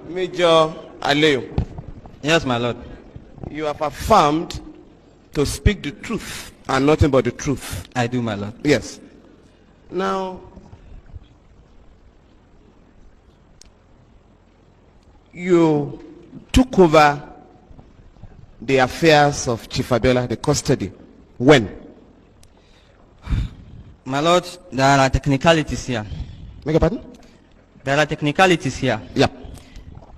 Major Aleo. Yes, my lord. You have affirmed to speak the truth and nothing but the truth. I do, my lord. Yes. Now, you took over the affairs of Chief Abiola, the custody. When? My lord, there are technicalities here. Beg your pardon? There are technicalities here. Yeah.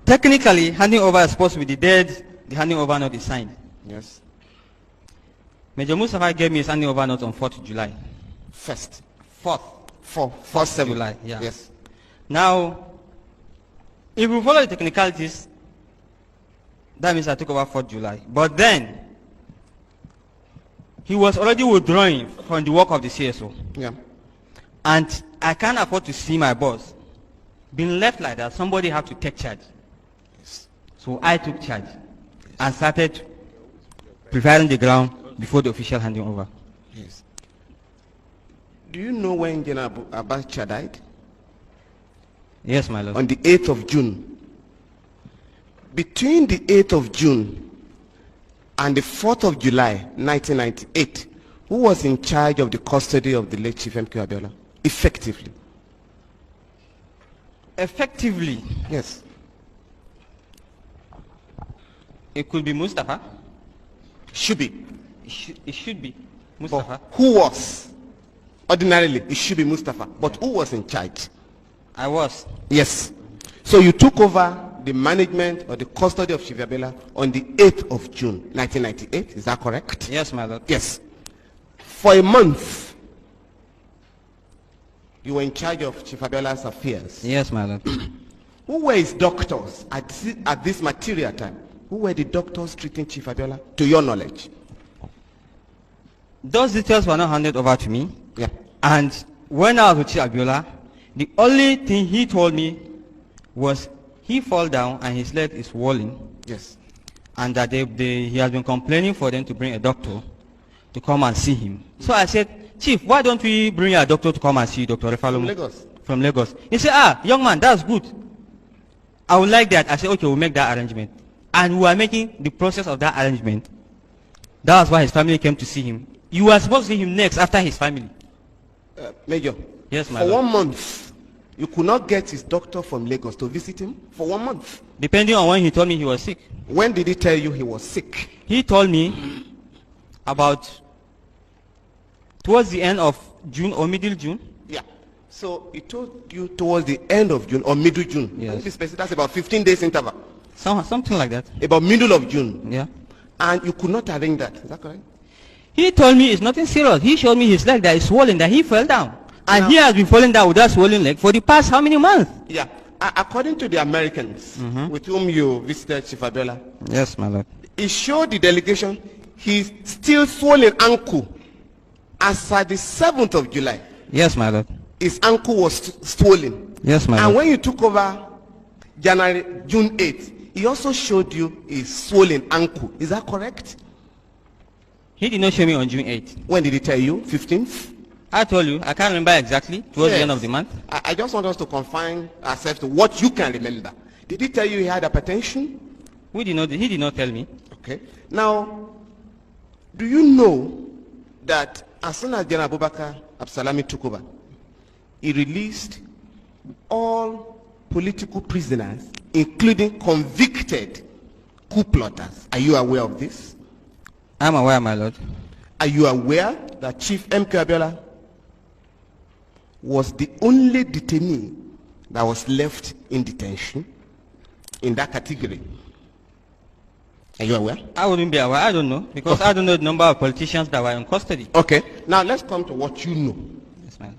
Technically, handing over is supposed to be the dead, the handing over note is signed. Yes. Major Mustafa gave me his handing over note on 4th July. First. 4th. 4th July, yeah. Yes. Now, if we follow the technicalities, that means I took over 4th July. But then, he was already withdrawing from the work of the CSO. Yeah. And I can't afford to see my boss being left like that. Somebody have to take charge. Yes. So I took charge and started preparing the ground before the official handing over. Yes. Do you know when General Abacha died? Yes, my lord. On the 8th of June. Between the 8th of June and the 4th of July, 1998, who was in charge of the custody of the late Chief MKO Abiola? Effectively. Effectively, Yes. it could be Mustafa. Should be. It should be Mustafa. But who was? Ordinarily, it should be Mustafa. But who was in charge? I was. Yes. So you took over the management or the custody of Chief Abiola on the 8th of June, 1998. Is that correct? Yes, my lord. Yes. For a month, you were in charge of Chief Abiola's affairs. Yes, my lord. Who were his doctors at this material time? Who were the doctors treating Chief Abiola, to your knowledge? Those details were not handed over to me. Yeah. And when I was with Chief Abiola, the only thing he told me was he fell down and his leg is swollen. Yes. And that he has been complaining for them to bring a doctor to come and see him. So I said, Chief, why don't we bring a doctor to come and see Dr. Refalomo? From Lagos. From Lagos. He said, young man, that's good. I would like that. I said, okay, we'll make that arrangement. And we are making the process of that arrangement. That was why his family came to see him. You were supposed to see him next after his family. Major. Yes, my For lord. 1 month, you could not get his doctor from Lagos to visit him? For 1 month? Depending on when he told me he was sick. When did he tell you he was sick? He told me about towards the end of June or middle June. Yeah. So he told you towards the end of June or middle June. Yes. That's about 15 days interval. Something like that. About middle of June. Yeah. And you could not arrange that. Is that correct? He told me it's nothing serious. He showed me his leg that is swollen, that he fell down. And Now, he has been falling down with that swollen leg for the past how many months? Yeah. According to the Americans with whom you visited Chief Abiola, Yes, my lord. he showed the delegation his still swollen ankle as at the 7th of July. Yes, my lord. His ankle was swollen. Yes, my And lord. when you took over June 8th, he also showed you his swollen ankle. Is that correct? He did not show me on June 8th. When did he tell you? 15th? I told you, I can't remember exactly, towards the end of the month. I just want us to confine ourselves to what you can remember. Did he tell you he had hypertension? He did not tell me. Okay. Now, do you know that as soon as General Abubakar Absalami took over, he released all political prisoners, including convicted coup plotters? Are you aware of this? I'm aware, my lord. Are you aware that Chief MKO Abiola was the only detainee that was left in detention in that category? Are you aware? I wouldn't be aware. I don't know. Because I don't know the number of politicians that were in custody. Okay. Now let's come to what you know. Yes, my lord.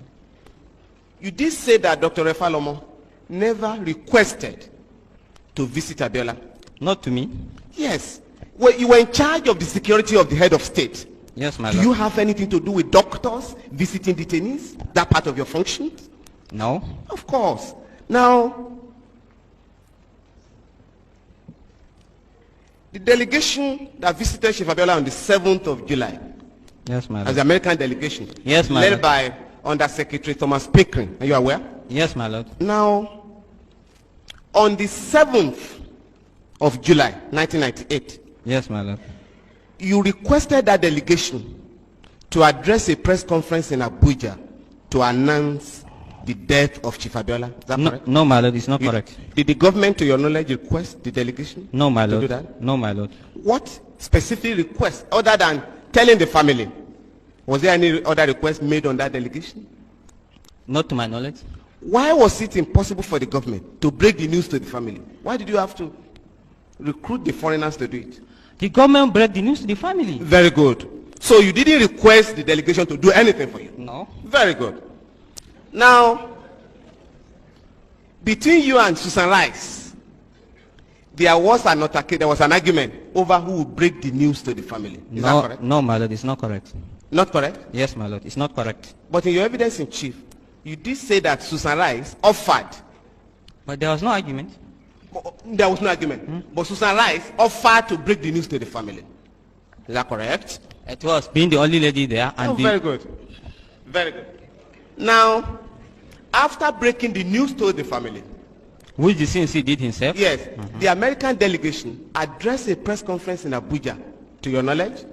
You did say that Dr. Refalomo never requested to visit Abiola. Not to me. Yes. Well, you were in charge of the security of the head of state. Yes, my Do lord. you have anything to do with doctors visiting detainees? That part of your function? No. Of course. Now, the delegation that visited Chief Abiola on the 7th of July, Yes, my as lord. the American delegation, Yes, my led lord. by Undersecretary Thomas Pickering, are you aware? Yes, my lord. Now, on the 7th of July, 1998, Yes, my lord. you requested that delegation to address a press conference in Abuja to announce the death of Chief Abiola. Is that correct? No, my lord, it's not correct. Did the government, to your knowledge, request the delegation? No, my to lord. do that? No, my lord. What specific request, other than telling the family, was there any other request made on that delegation? Not to my knowledge. Why was it impossible for the government to break the news to the family? Why did you have to recruit the foreigners to do it? The government broke the news to the family. Very good. So you didn't request the delegation to do anything for you? No. Very good. Now, between you and Susan Rice, there was an argument over who would break the news to the family. Is that correct? No, my lord, it's not correct. Not correct? Yes, my lord, it's not correct. But in your evidence in chief, you did say that Susan Rice offered. But there was no argument. There was no argument. But Susan Rice offered to break the news to the family. Is that correct? It was being the only lady there. And very good. Very good. Now, after breaking the news to the family, which the CNC did himself? Yes. The American delegation addressed a press conference in Abuja, to your knowledge. Is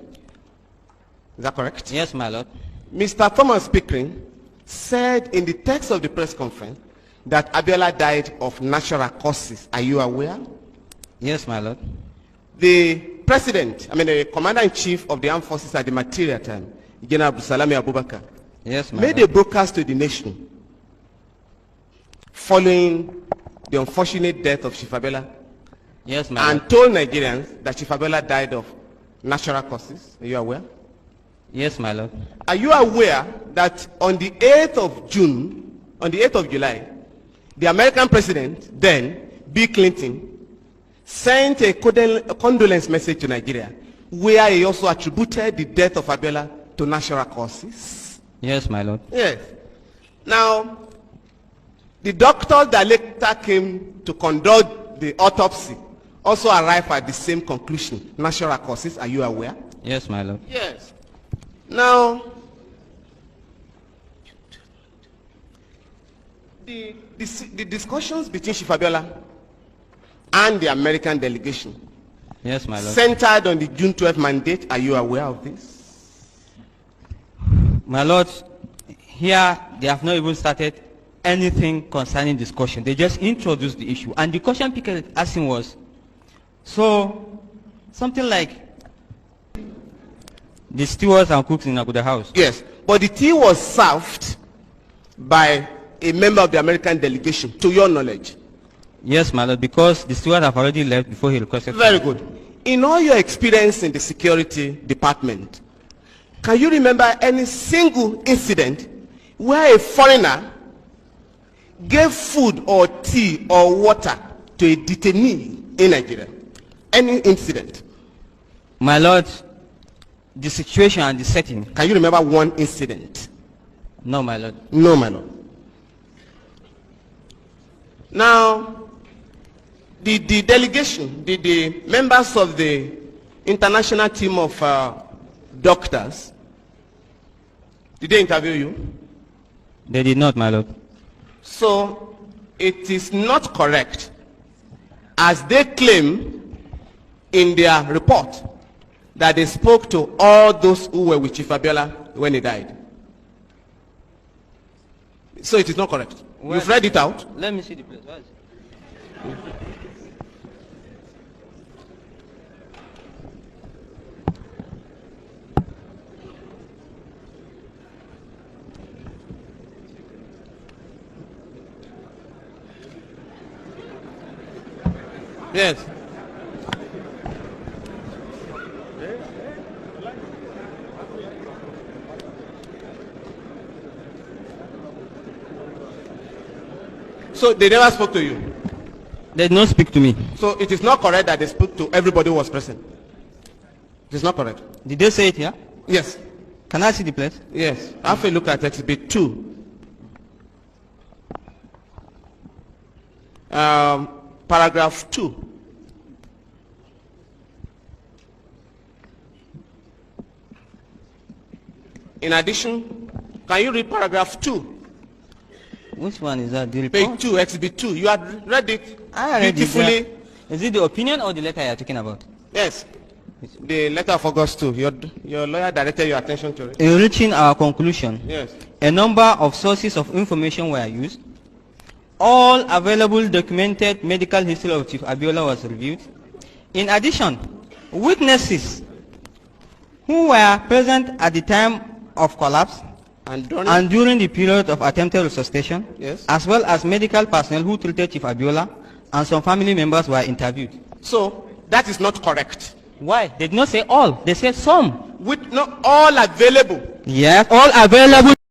that correct? Yes, my lord. Mr. Thomas Pickering said in the text of the press conference that Abiola died of natural causes. Are you aware? Yes, my lord. The president, the commander-in-chief of the armed forces at the material time, General Abdulsalami Abubakar, yes, my made lord. a broadcast to the nation following the unfortunate death of Chief Abiola. Yes, my and lord. told Nigerians that Chief Abiola died of natural causes. Are you aware? Yes, my lord. Are you aware that on the 8th of June, on the 8th of July, the American president, then, Bill Clinton, sent a condolence message to Nigeria, where he also attributed the death of Abiola to natural causes? Yes, my lord. Yes. Now, the doctor that later came to conduct the autopsy also arrived at the same conclusion, natural causes. Are you aware? Yes, my lord. Yes. Now, the discussions between Chief Abiola and the American delegation, yes, my lord, centered on the June 12th mandate. Are you aware of this? My lord, here they have not even started anything concerning discussion. They just introduced the issue. And the question people asking was, so, something like, the stewards and cooks in the house. Yes, but the tea was served by a member of the American delegation, to your knowledge. Yes, my lord, because the steward have already left before he requested. Very good. In all your experience in the security department, can you remember any single incident where a foreigner gave food or tea or water to a detainee in Nigeria? Any incident? My lord, the situation and the setting. Can you remember one incident? No, my lord. No, my lord. Now, the delegation, the members of the international team of doctors, did they interview you? They did not, my lord. So, it is not correct, as they claim in their report, that they spoke to all those who were with Chief Abiola when he died. So it is not correct. Well, you've read it out? Let me see the place. Where is it? Yes. So they never spoke to you? They did not speak to me. So it is not correct that they spoke to everybody who was present? It is not correct? Did they say it here? Yes. Can I see the place? Yes. Have a look at Exhibit 2. Paragraph 2. In addition, can you read paragraph 2? Which one is that? The report? Page 2, Exhibit 2. You had read it I read beautifully. it. Is it the opinion or the letter you are talking about? Yes. The letter of August 2. Your lawyer directed your attention to it. In reaching our conclusion, Yes. a number of sources of information were used. All available documented medical history of Chief Abiola was reviewed. In addition, witnesses who were present at the time of collapse And during the period of attempted resuscitation, yes, as well as medical personnel who treated Chief Abiola and some family members were interviewed. so that is not correct. Why? They did not say all. They said some. With not all available. Yes, all available